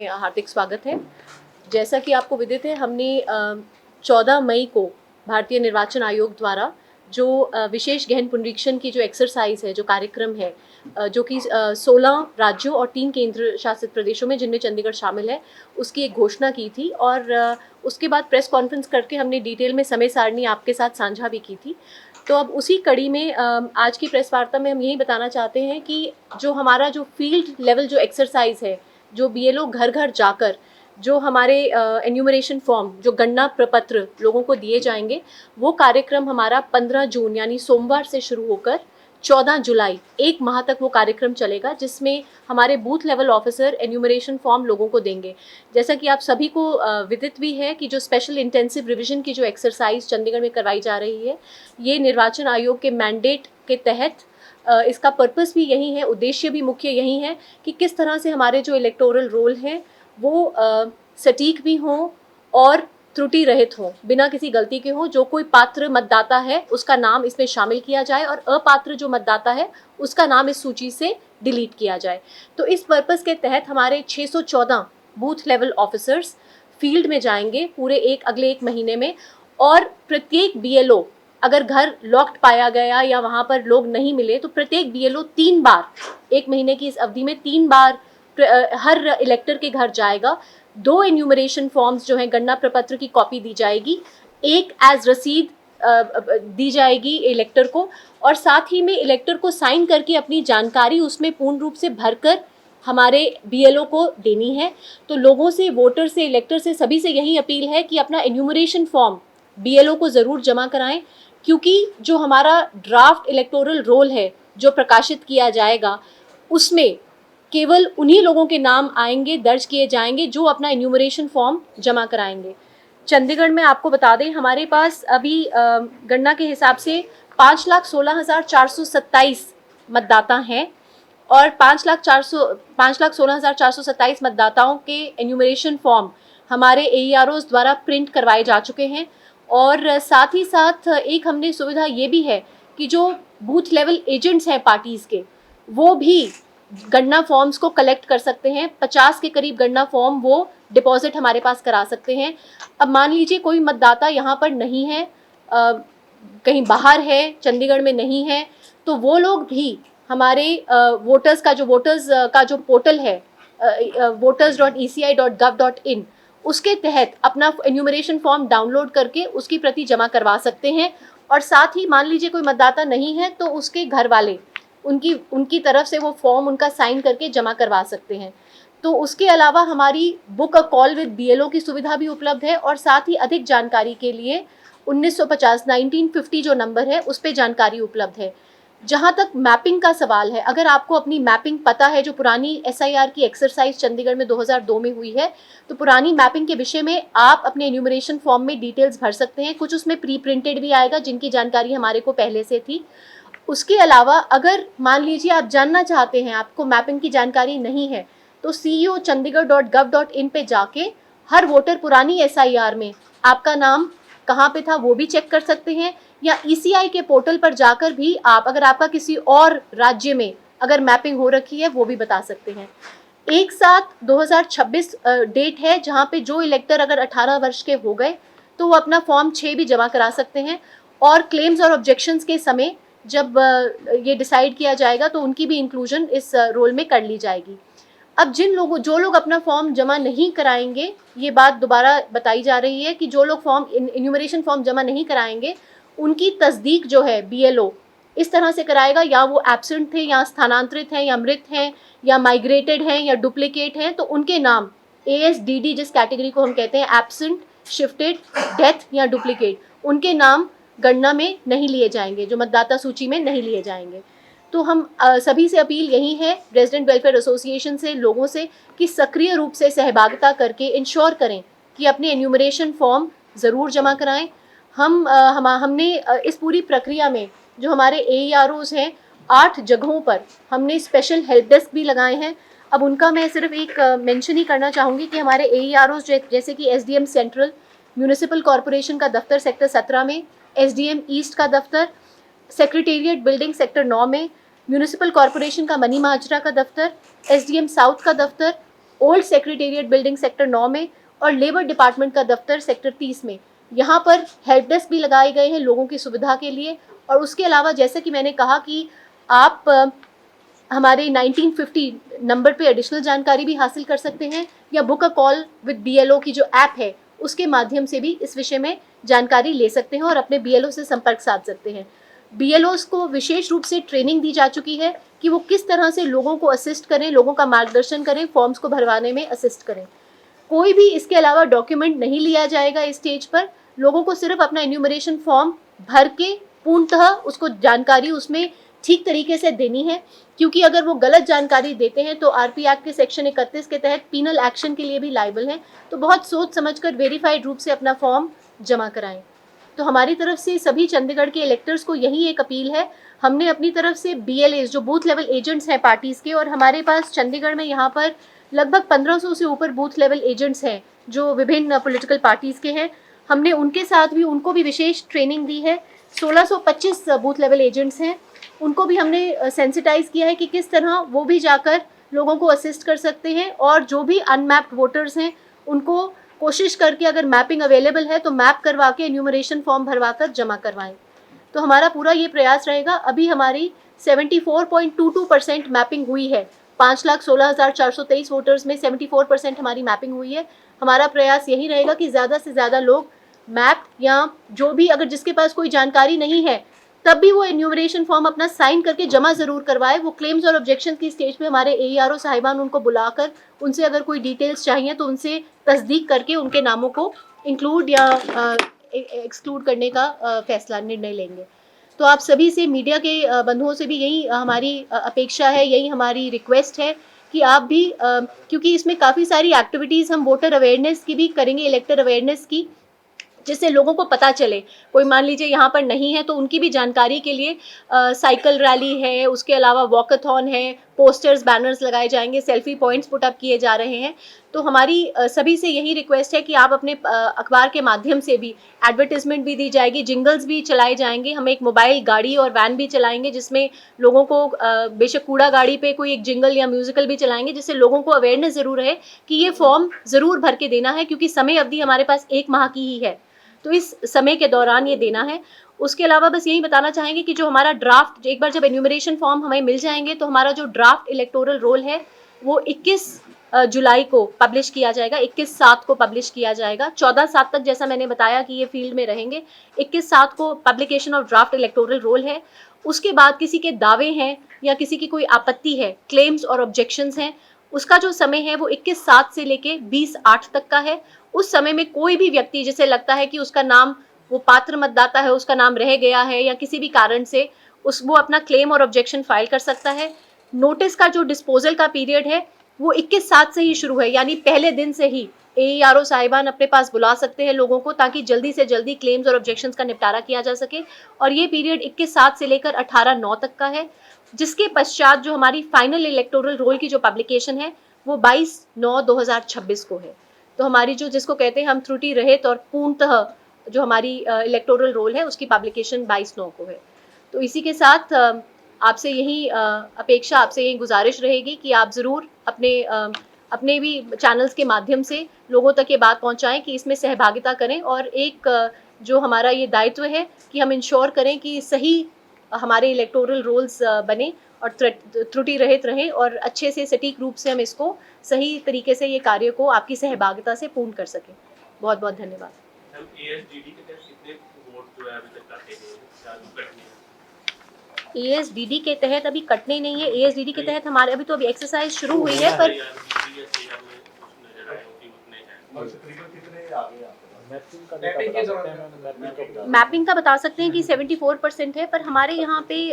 हार्दिक स्वागत है। जैसा कि आपको विदित है, हमने 14 मई को भारतीय निर्वाचन आयोग द्वारा जो विशेष गहन पुनरीक्षण की जो एक्सरसाइज है, जो कार्यक्रम है, जो कि 16 राज्यों और 3 केंद्र शासित प्रदेशों में, जिनमें चंडीगढ़ शामिल है, उसकी एक घोषणा की थी। और उसके बाद प्रेस कॉन्फ्रेंस करके हमने डिटेल में समय सारणी आपके साथ साझा भी की थी। तो अब उसी कड़ी में आज की प्रेस वार्ता में हम यही बताना चाहते हैं कि जो हमारा जो फील्ड लेवल जो एक्सरसाइज है, जो बीएलओ घर घर जाकर जो हमारे एन्यूमरेशन फॉर्म, जो गणना प्रपत्र लोगों को दिए जाएंगे, वो कार्यक्रम हमारा 15 जून यानी सोमवार से शुरू होकर 14 जुलाई, एक माह तक वो कार्यक्रम चलेगा, जिसमें हमारे booth level officer enumeration form लोगों को देंगे। जैसा कि आप सभी को विदित भी है कि जो स्पेशल इंटेंसिव रिविजन की जो एक्सरसाइज चंडीगढ़ में करवाई जा रही है, ये निर्वाचन आयोग के मैंडेट के तहत इसका पर्पस भी यही है, उद्देश्य भी मुख्य यही है कि किस तरह से हमारे जो इलेक्टोरल रोल हैं वो सटीक भी हों और त्रुटि रहित हों, बिना किसी गलती के हों। जो कोई पात्र मतदाता है उसका नाम इसमें शामिल किया जाए और अपात्र जो मतदाता है उसका नाम इस सूची से डिलीट किया जाए। तो इस पर्पस के तहत हमारे 614 बूथ लेवल ऑफिसर्स फील्ड में जाएंगे पूरे अगले एक महीने में। और प्रत्येक बीएलओ अगर घर लॉक्ड पाया गया या वहाँ पर लोग नहीं मिले, तो प्रत्येक बीएलओ 3 बार, एक महीने की इस अवधि में 3 बार हर इलेक्टर के घर जाएगा। 2 एन्यूमरेशन फॉर्म्स जो हैं, गणना प्रपत्र की कॉपी दी जाएगी, एक एज रसीद दी जाएगी इलेक्टर को, और साथ ही में इलेक्टर को साइन करके अपनी जानकारी उसमें पूर्ण रूप से भरकर हमारे बीएलओ को देनी है। तो लोगों से, वोटर से, इलेक्टर से, सभी से यही अपील है कि अपना एन्यूमरेशन फॉर्म बीएलओ को ज़रूर जमा कराएं, क्योंकि जो हमारा ड्राफ्ट इलेक्टोरल रोल है जो प्रकाशित किया जाएगा, उसमें केवल उन्हीं लोगों के नाम आएंगे, दर्ज किए जाएंगे जो अपना एन्यूमरेशन फॉर्म जमा कराएंगे। चंडीगढ़ में आपको बता दें, हमारे पास अभी गणना के हिसाब से 5,16,427 मतदाता हैं और 5,16,427 मतदाताओं के एन्यूमरेशन फॉर्म हमारे एईआरओज द्वारा प्रिंट करवाए जा चुके हैं। और साथ ही साथ एक हमने सुविधा ये भी है कि जो बूथ लेवल एजेंट्स हैं पार्टीज़ के, वो भी गणना फॉर्म्स को कलेक्ट कर सकते हैं। 50 के करीब गणना फॉर्म वो डिपॉजिट हमारे पास करा सकते हैं। अब मान लीजिए कोई मतदाता यहाँ पर नहीं है, कहीं बाहर है, चंडीगढ़ में नहीं है, तो वो लोग भी हमारे वोटर्स का जो पोर्टल है voters.eci.gov.in, उसके तहत अपना एन्यूमरेशन फॉर्म डाउनलोड करके उसकी प्रति जमा करवा सकते हैं। और साथ ही मान लीजिए कोई मतदाता नहीं है तो उसके घर वाले उनकी तरफ से वो फॉर्म उनका साइन करके जमा करवा सकते हैं। तो उसके अलावा हमारी book a call with BLO की सुविधा भी उपलब्ध है। और साथ ही अधिक जानकारी के लिए 1950 जो नंबर है उस पर जानकारी उपलब्ध है। जहाँ तक मैपिंग का सवाल है, अगर आपको अपनी मैपिंग पता है, जो पुरानी एसआईआर की एक्सरसाइज चंडीगढ़ में 2002 में हुई है, तो पुरानी मैपिंग के विषय में आप अपने एन्यूमरेशन फॉर्म में डिटेल्स भर सकते हैं। कुछ उसमें प्री प्रिंटेड भी आएगा जिनकी जानकारी हमारे को पहले से थी। उसके अलावा अगर मान लीजिए आप जानना चाहते हैं, आपको मैपिंग की जानकारी नहीं है, तो ceo.chandigarh.gov.in पे जाके हर वोटर पुरानी एसआईआर में आपका नाम कहाँ पे था वो भी चेक कर सकते हैं। या ईसीआई के पोर्टल पर जाकर भी आप, अगर आपका किसी और राज्य में अगर मैपिंग हो रखी है, वो भी बता सकते हैं। एक साथ 2026 डेट है जहाँ पे जो इलेक्टर अगर 18 वर्ष के हो गए तो वो अपना फॉर्म 6 भी जमा करा सकते हैं। और क्लेम्स और ऑब्जेक्शंस के समय जब ये डिसाइड किया जाएगा तो उनकी भी इंक्लूजन इस रोल में कर ली जाएगी। अब जो लोग अपना फॉर्म जमा नहीं कराएंगे, ये बात दोबारा बताई जा रही है कि जो लोग एन्यूमरेशन फॉर्म जमा नहीं कराएंगे, उनकी तस्दीक जो है बीएलओ इस तरह से कराएगा, या वो एब्सेंट थे, या स्थानांतरित हैं, या मृत हैं, या माइग्रेटेड हैं, या डुप्लीकेट हैं, तो उनके नाम ASDD जिस कैटेगरी को हम कहते हैं, एब्सेंट, शिफ्टेड, डेथ या डुप्लीकेट, उनके नाम गणना में नहीं लिए जाएंगे, जो मतदाता सूची में नहीं लिए जाएंगे। तो हम सभी से अपील यही है, रेजिडेंट वेलफेयर एसोसिएशन से, लोगों से, कि सक्रिय रूप से सहभागिता करके इंश्योर करें कि अपने एन्यूमरेशन फॉर्म ज़रूर जमा कराएं। हमने इस पूरी प्रक्रिया में जो हमारे AEROs हैं, 8 जगहों पर हमने स्पेशल हेल्प डेस्क भी लगाए हैं। अब उनका मैं सिर्फ एक मेंशन ही करना चाहूँगी कि हमारे AEROs जैसे कि SDM सेंट्रल, म्यूनिसिपल कॉरपोरेशन का दफ्तर सेक्टर 17 में, SDM ईस्ट का दफ्तर, सेक्रेटेरिएट बिल्डिंग सेक्टर 9 में, म्यूनिसिपल कॉरपोरेशन का मनी माजरा का दफ्तर, SDM साउथ का दफ्तर, ओल्ड सेक्रेटेरिएट बिल्डिंग सेक्टर 9 में और लेबर डिपार्टमेंट का दफ्तर सेक्टर 30 में। यहाँ पर हेल्प डेस्क भी लगाए गए हैं लोगों की सुविधा के लिए। और उसके अलावा जैसे कि मैंने कहा कि आप हमारे 1950 नंबर पे एडिशनल जानकारी भी हासिल कर सकते हैं, या book a call with BLO की जो ऐप है उसके माध्यम से भी इस विषय में जानकारी ले सकते हैं और अपने BLO से संपर्क साध सकते हैं। BLOs को विशेष रूप से ट्रेनिंग दी जा चुकी है कि वो किस तरह से लोगों को असिस्ट करें, लोगों का मार्गदर्शन करें, फॉर्म्स को भरवाने में असिस्ट करें। कोई भी इसके अलावा डॉक्यूमेंट नहीं लिया जाएगा इस स्टेज पर। लोगों को सिर्फ अपना एन्यूमरेशन फॉर्म भर के पूर्णतः उसको जानकारी उसमें ठीक तरीके से देनी है, क्योंकि अगर वो गलत जानकारी देते हैं तो RP एक्ट के सेक्शन 31 के तहत पीनल एक्शन के लिए भी लायबल है। तो बहुत सोच समझकर वेरीफाइड रूप से अपना फॉर्म जमा कराएं। तो हमारी तरफ से सभी चंडीगढ़ के इलेक्टर्स को यही एक अपील है। हमने अपनी तरफ से BLAs जो बूथ लेवल एजेंट्स हैं पार्टीज़ के, और हमारे पास चंडीगढ़ में यहाँ पर लगभग 1500 से ऊपर बूथ लेवल एजेंट्स हैं जो विभिन्न पॉलिटिकल पार्टीज़ के हैं। हमने उनके साथ भी उनको भी विशेष ट्रेनिंग दी है। 1625 बूथ लेवल एजेंट्स हैं, उनको भी हमने सेंसिटाइज किया है कि किस तरह वो भी जाकर लोगों को असिस्ट कर सकते हैं। और जो भी अनमैप्ड वोटर्स हैं उनको कोशिश करके अगर मैपिंग अवेलेबल है तो मैप करवा के एन्यूमरेशन फॉर्म भरवा कर जमा करवाएं। तो हमारा पूरा ये प्रयास रहेगा। अभी हमारी 74.22% मैपिंग हुई है। 5,16,423 वोटर्स में 74% हमारी मैपिंग हुई है। हमारा प्रयास यही रहेगा कि ज़्यादा से ज़्यादा लोग मैप, या जो भी अगर जिसके पास कोई जानकारी नहीं है तब भी वो एन्यूमरेशन फॉर्म अपना साइन करके जमा ज़रूर करवाए। वो क्लेम्स और ऑब्जेक्शन की स्टेज पे हमारे AERO साहिबान उनको बुलाकर उनसे अगर कोई डिटेल्स चाहिए तो उनसे तस्दीक करके उनके नामों को इंक्लूड या एक्सक्लूड करने का फैसला, निर्णय लेंगे। तो आप सभी से, मीडिया के बंधुओं से भी यही हमारी अपेक्षा है, यही हमारी रिक्वेस्ट है कि आप भी क्योंकि इसमें काफ़ी सारी एक्टिविटीज़ हम वोटर अवेयरनेस की भी करेंगे, इलेक्टर अवेयरनेस की, जिससे लोगों को पता चले। कोई मान लीजिए यहाँ पर नहीं है तो उनकी भी जानकारी के लिए साइकिल रैली है, उसके अलावा वॉकथॉन है, पोस्टर्स बैनर्स लगाए जाएंगे, सेल्फी पॉइंट्स पुट अप किए जा रहे हैं। तो हमारी सभी से यही रिक्वेस्ट है कि आप अपने अखबार के माध्यम से भी एडवर्टीजमेंट भी दी जाएगी, जिंगल्स भी चलाए जाएंगे। हम एक मोबाइल गाड़ी और वैन भी चलाएंगे जिसमें लोगों को बेशक कूड़ा गाड़ी पे कोई एक जिंगल या म्यूजिकल भी चलाएंगे, जिससे लोगों को अवेयरनेस ज़रूर है कि ये फॉर्म ज़रूर भर के देना है, क्योंकि समय अवधि हमारे पास 1 माह की ही है, तो इस समय के दौरान ये देना है। उसके अलावा बस यही बताना चाहेंगे कि जो हमारा ड्राफ्ट, एक बार जब एन्यूमरेशन फॉर्म हमें मिल जाएंगे तो हमारा जो ड्राफ्ट इलेक्टोरल रोल है वो 21 जुलाई को पब्लिश किया जाएगा, 21/7 को पब्लिश किया जाएगा। 14/7 तक जैसा मैंने बताया कि ये फील्ड में रहेंगे। 21/7 को publication of draft electoral roll है। उसके बाद किसी के दावे हैं या किसी की कोई आपत्ति है, क्लेम्स और ऑब्जेक्शंस हैं, उसका जो समय है वो 21/7 से लेके 20/8 तक का है। उस समय में कोई भी व्यक्ति जिसे लगता है कि उसका नाम, वो पात्र मतदाता है, उसका नाम रह गया है या किसी भी कारण से वो अपना क्लेम और ऑब्जेक्शन फाइल कर सकता है। नोटिस का जो डिस्पोजल का पीरियड है वो 21/7 से ही शुरू है, यानी पहले दिन से ही AERO साहिबान अपने पास बुला सकते हैं लोगों को, ताकि जल्दी से जल्दी क्लेम्स और ऑब्जेक्शंस का निपटारा किया जा सके। और ये पीरियड 21/7 से लेकर 18/9 तक का है, जिसके पश्चात जो हमारी फाइनल इलेक्टोरल रोल की जो पब्लिकेशन है वो 22/9/2026 को है। तो हमारी जो, जिसको कहते हैं हम त्रुटि रहित और पूर्णतः जो हमारी इलेक्टोरल रोल है उसकी पब्लिकेशन 22/9 को है। तो इसी के साथ आपसे यही अपेक्षा, आपसे यही गुजारिश रहेगी कि आप ज़रूर अपने भी चैनल्स के माध्यम से लोगों तक ये बात पहुंचाएं कि इसमें सहभागिता करें, और एक जो हमारा ये दायित्व है कि हम इंश्योर करें कि सही हमारे इलेक्टोरल रोल्स बने और त्रुटि रहित रहे, और अच्छे से सटीक रूप से हम इसको सही तरीके से ये कार्य को आपकी सहभागिता से पूर्ण कर सकें। बहुत बहुत धन्यवाद। ASDD के तहत अभी कटने नहीं है। ASDD के तहत हमारे अभी तो अभी एक्सरसाइज शुरू हुई है, पर मैपिंग का बता सकते हैं कि 74% है। पर हमारे यहाँ पे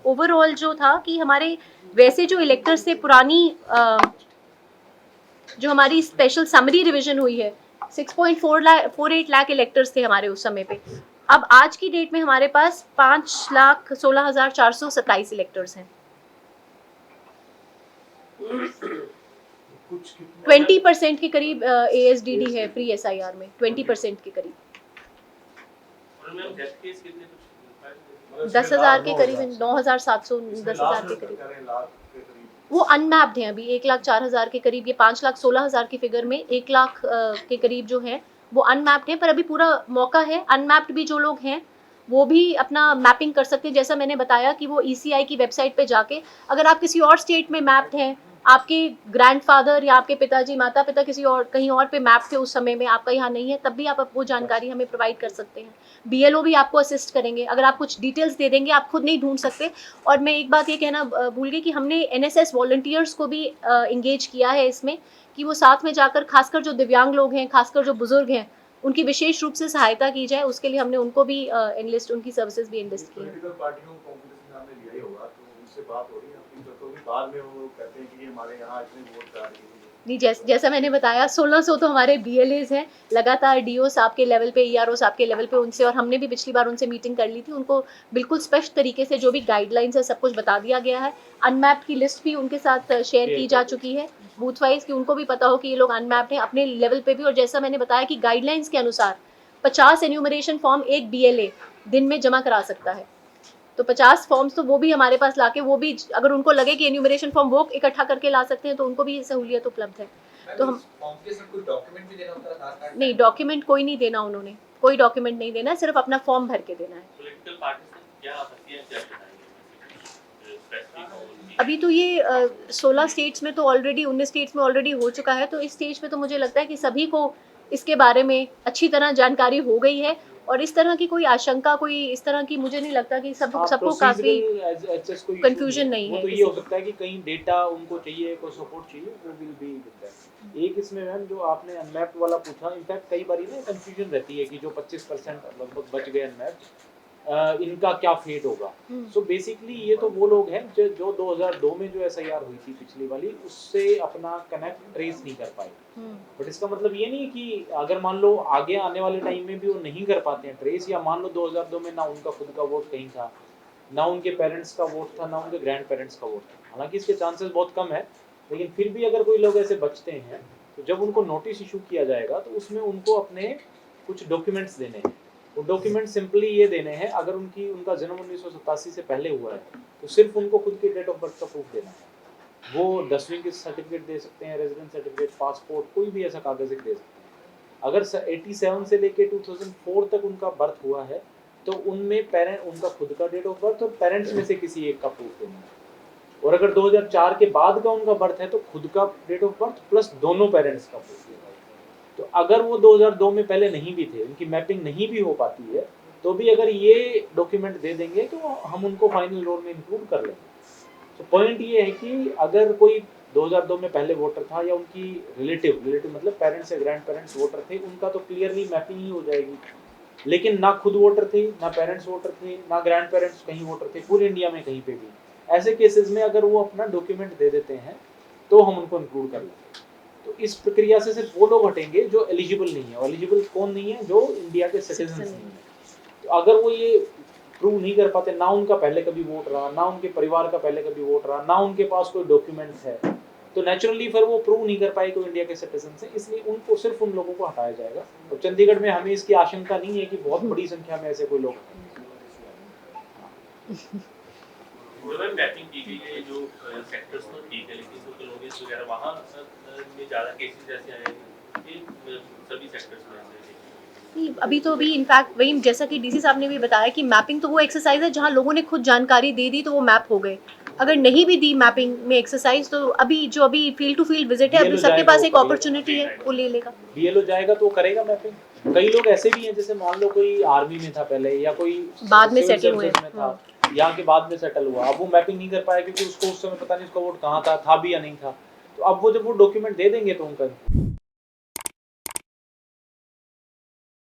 ओवरऑल जो था कि हमारे वैसे जो इलेक्टर्स से पुरानी जो हमारी स्पेशल समरी रिवीजन हुई है, 6.48 लाख इलेक्टर्स थे हमारे उस समय पे। अब आज की डेट में हमारे पास 5,16,427 इलेक्टर्स हैं। 20% के करीब ASDD है प्री SIR में, 20% के करीब। 10,000 के करीब, 9,700, 10,000 के करीब। वो अनमैप्ड हैं अभी 1,04,000 के करीब, ये 5,16,000 की फिगर में 1 लाख के करीब जो है वो अनमैप्ड हैं, पर अभी पूरा मौका है। अनमैप्ड भी जो लोग हैं वो भी अपना मैपिंग कर सकते हैं। जैसा मैंने बताया कि वो ECI की वेबसाइट पे जाके, अगर आप किसी और स्टेट में मैप्ड हैं, आपके ग्रैंडफादर या आपके पिताजी माता पिता किसी और कहीं और पे मैप थे उस समय में, आपका यहाँ नहीं है, तब भी आप वो जानकारी हमें प्रोवाइड कर सकते हैं। BLO भी आपको असिस्ट करेंगे, अगर आप कुछ डिटेल्स दे देंगे, आप खुद नहीं ढूंढ सकते। और मैं एक बात ये कहना भूल गई कि हमने NSS वॉलंटियर्स को भी इंगेज किया है इसमें, कि वो साथ में जाकर, खासकर जो दिव्यांग लोग हैं, खासकर जो बुजुर्ग हैं, उनकी विशेष रूप से सहायता की जाए। उसके लिए हमने उनको भी एनलिस्ट, उनकी सर्विसेज भी एनलिस्ट की है। पॉलिटिकल पार्टियों को कॉम्पिटिशन में आपने लिया ही होगा, तो उनसे बात हो रही है आपकी, तो भी बाद में वो कहते हैं कि हमारे यहाँ इतने वोट आ रही है। नहीं, जैसा मैंने बताया 1600 तो हमारे BLAs हैं, लगातार DO साहब के लेवल पे, ERO साहब के लेवल पे उनसे, और हमने भी पिछली बार उनसे मीटिंग कर ली थी, उनको बिल्कुल स्पष्ट तरीके से जो भी गाइडलाइंस है सब कुछ बता दिया गया है। अनमैप्ड की लिस्ट भी उनके साथ शेयर की जा चुकी है बूथ वाइज, कि उनको भी पता हो कि ये लोग अनमैप्ड हैं अपने लेवल पे भी। और जैसा मैंने बताया कि गाइडलाइंस के अनुसार 50 एन्यूमरेशन फॉर्म एक BLA दिन में जमा करा सकता है, तो 50 फॉर्म्स तो वो भी हमारे पास लाके, वो भी अगर उनको लगे कि एन्यूमरेशन फॉर्म वो इकट्ठा करके ला सकते हैं तो उनको भी ये सहूलियत उपलब्ध है। तो हम फॉर्म के साथ कोई डॉक्यूमेंट भी देना होता है, आधार कार्ड? नहीं, डॉक्यूमेंट कोई नहीं देना, उन्होंने कोई डॉक्यूमेंट नहीं देना है, सिर्फ अपना फॉर्म भर के देना है। पॉलिटिकल पार्टीज ने क्या आपत्तियां क्या जताई स्पेसिफिक? अभी तो ये 16 स्टेट्स में तो ऑलरेडी, 19 स्टेट्स में ऑलरेडी हो चुका है, तो इस स्टेज पे तो मुझे लगता है कि सभी को इसके बारे में अच्छी तरह जानकारी हो गई है, और इस तरह की कोई आशंका, कोई इस तरह की मुझे नहीं लगता कि सबको काफी कंफ्यूजन नहीं है। तो ये हो सकता है कि कहीं डेटा उनको चाहिए, कोई सपोर्ट चाहिए, वो विल बी विद दैट। एक इसमें मैम जो आपने अनमैप्ड वाला पूछा, इनफैक्ट कई बार ना कंफ्यूजन रहती है कि जो 25% लगभग बच गए अनमैप्ड, इनका क्या फेट होगा। सो बेसिकली ये तो वो लोग हैं जो 2002 में जो SIR हुई थी पिछली वाली, उससे अपना कनेक्ट ट्रेस नहीं कर पाए। बट इसका मतलब ये नहीं कि अगर मान लो आगे आने वाले टाइम में भी वो नहीं कर पाते हैं ट्रेस, या मान लो 2002 में ना उनका खुद का वोट कहीं था, ना उनके पेरेंट्स का वोट था, ना उनके ग्रैंड पेरेंट्स का वोट था, हालांकि इसके चांसेस बहुत कम है, लेकिन फिर भी अगर कोई लोग ऐसे बचते हैं तो जब उनको नोटिस इशू किया जाएगा तो उसमें उनको अपने कुछ डॉक्यूमेंट्स देने हैं। वो डॉक्यूमेंट सिंपली ये देने हैं, अगर उनका जन्म 1987 से पहले हुआ है तो सिर्फ उनको खुद के डेट ऑफ बर्थ का प्रूफ देना है। वो 10वीं के सर्टिफिकेट दे सकते हैं, रेजिडेंस सर्टिफिकेट, पासपोर्ट, कोई भी ऐसा कागज दे सकते हैं। अगर 87 से लेके 2004 तक उनका बर्थ हुआ है तो उनमें पेरेंट, उनका खुद का डेट ऑफ बर्थ और पेरेंट्स में से किसी एक का प्रूफ देना है। और अगर 2004 के बाद का उनका बर्थ है तो खुद का डेट ऑफ बर्थ प्लस दोनों पेरेंट्स का प्रूफ देना है। तो अगर वो 2002 में पहले नहीं भी थे, उनकी मैपिंग नहीं भी हो पाती है, तो भी अगर ये डॉक्यूमेंट दे देंगे तो हम उनको फाइनल रोल में इंक्लूड कर लेंगे। तो पॉइंट ये है कि अगर कोई 2002 में पहले वोटर था, या उनकी रिलेटिव मतलब पेरेंट्स या ग्रैंड पेरेंट्स वोटर थे, उनका तो क्लियरली मैपिंग ही हो जाएगी। लेकिन ना खुद वोटर थे, ना पेरेंट्स वोटर थे, ना ग्रैंड पेरेंट्स कहीं वोटर थे, पूरे इंडिया में कहीं पे भी, ऐसे केसेस में अगर वो अपना डॉक्यूमेंट दे देते हैं तो हम उनको इंक्लूड कर लेंगे। तो इस प्रक्रिया से सिर्फ वो लोग हटेंगे जो एलिजिबल नहीं है। एलिजिबल कौन नहीं है? जो इंडिया के सिटीजन नहीं है। तो अगर वो ये प्रूव नहीं कर पाते, ना उनका पहले कभी वोट रहा, ना उनके परिवार का पहले कभी वोट रहा, ना उनके पास कोई डॉक्यूमेंट है, तो नेचुरली फिर वो प्रूव नहीं कर पाए कि वो इंडिया के सिटीजन से, इसलिए उनको सिर्फ उन लोगों को हटाया जाएगा। और चंडीगढ़ में हमें इसकी आशंका नहीं है कि बहुत बड़ी संख्या में ऐसे कोई लोग हैं। मैपिंग की गई है जो सेक्टर्स तो ठीक है, लेकिन जो कॉलोनीज वगैरह वहाँ में ज़्यादा केसेस ऐसे आए हैं कि सभी सेक्टर्स में ऐसे। अभी इनफैक्ट वही, जैसा कि DC साहब ने भी बताया कि मैपिंग तो वो एक्सरसाइज है जहाँ लोगों ने खुद जानकारी दे दी तो वो मैप हो गए। अगर नहीं भी दी मैपिंग में एक्सरसाइज, तो अभी फील्ड टू फील्ड विजिट है, अभी सबके पास एक अपॉर्चुनिटी है, वो ले लेगा। BLO जाएगा तो वो करेगा मैपिंग। कई लोग ऐसे भी हैं जैसे मान लो कोई आर्मी में था पहले, या कोई बाद में सेटल हुए था, यहाँ के बाद में सेटल हुआ, अब वो मैपिंग नहीं कर पाया क्योंकि उसको उस समय पता नहीं उसका वोट कहाँ था भी या नहीं था। तो अब वो जब वो डॉक्यूमेंट दे देंगे तो उनका